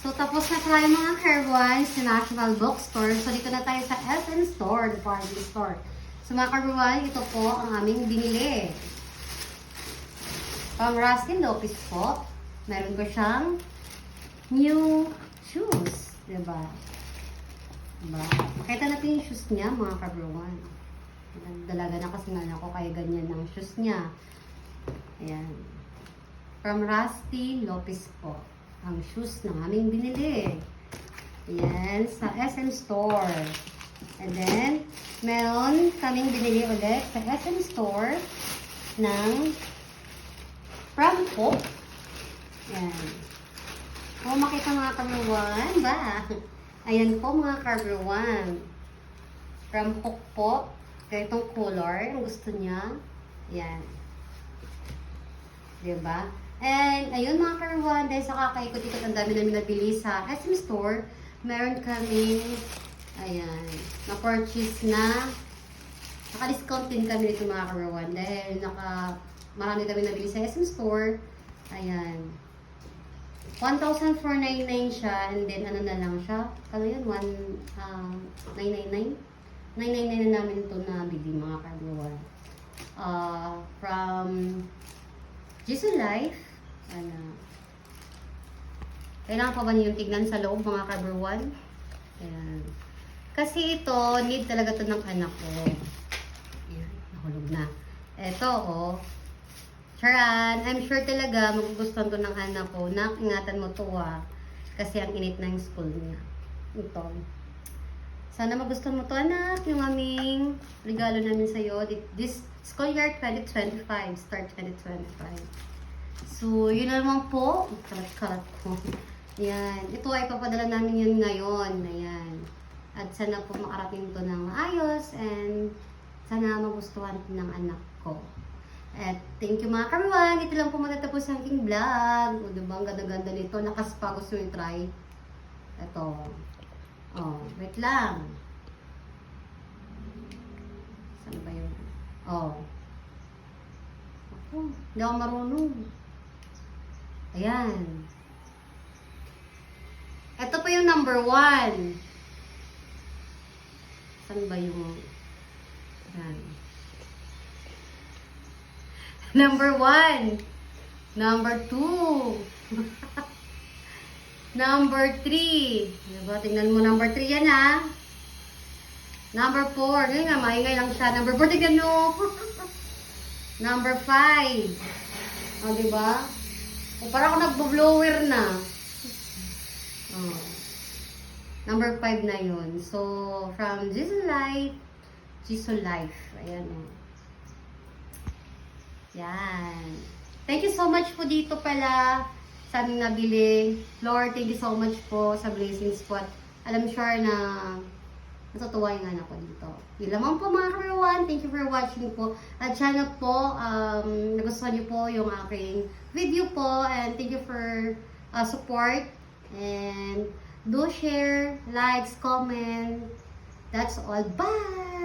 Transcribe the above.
So, tapos na tayo mga Carwans sa National Bookstore. So, dito na tayo sa SM Store, department store. So, mga Carwans, ito po ang aming binili. Pang Rustin Lopez po. Meron ko siyang new shoes. Diba? Diba? Makita natin yung shoes niya, mga Carwans. Dalaga na kasi nga ako, kaya ganyan ang shoes niya. Ayan. From Rusty Lopez po. Ang shoes na aming binili. Ayan, sa SM Store. And then, meron kaming binili ulit sa SM Store ng from Hook. Ayan. Kung makita mga Carver ba? Ayan po mga Carver 1. From Hook po. Ganitong color. Ang gusto niya. Ayan. Diba? And, ayun mga Carwan, dahil sa kakaikot-ikot ang dami namin nabili sa SM Store, meron kaming, ayan, na-purchase na, naka-discount din kami dito mga Carwan, dahil marami kami nabili sa SM Store, ayan, 1,499 siya, and then ano na lang siya, kano yun, 999? 999 na namin ito nabili mga Carwan. From Jesus Life, ano, kailangan pa ba niyong tignan sa loob mga Carver 1? Ayan. Kasi ito, need talaga to ng anak ko. Ayan, nahulog na. Ito, oh. Charan, I'm sure talaga magugustuhan to ng anak ko. Ingatan mo to kasi ang init na yung school niya. Ito. Sana magustuhan mo to anak, yung aming regalo namin sa'yo. This school year 2025, start 2025. So, yun naman po. Kalat-kalat ko. Ayan. Ito ay papadala namin yun ngayon. Ayan. At sana po makarating to ng maayos and sana magustuhan ng anak ko. At thank you mga Carwan. Ito lang po matatapos ang aking vlog. O diba, ang ganda-ganda nito. Nakaspa gusto nyo try. Ito. Oh, wait lang. Saan ba yun? Oh. Ako, hindi ako marunong. Ayan. Ito po yung number 1. Saan ba yung... Ayan. Number 1. Number 2. Number 3. Diba? Tingnan mo number 3 yan ha. Number 4. Ngayon nga, maingay lang siya. Number 4, tingnan nyo. Number 5. O, diba? O, parang ako nagbo-blower na. Oh. Number 5 na yun. So, from Jesus Life. Ayan o. Yan. Thank you so much po dito pala sa aming nabili. Lord, thank you so much po sa blessings po. At alam sure na natutuwa yung anak ko dito. Yun lamang po mga Carwan. Thank you for watching po. At sana po, nagustuhan niyo po yung aking video po. And thank you for support. And do share, likes, comment. That's all. Bye!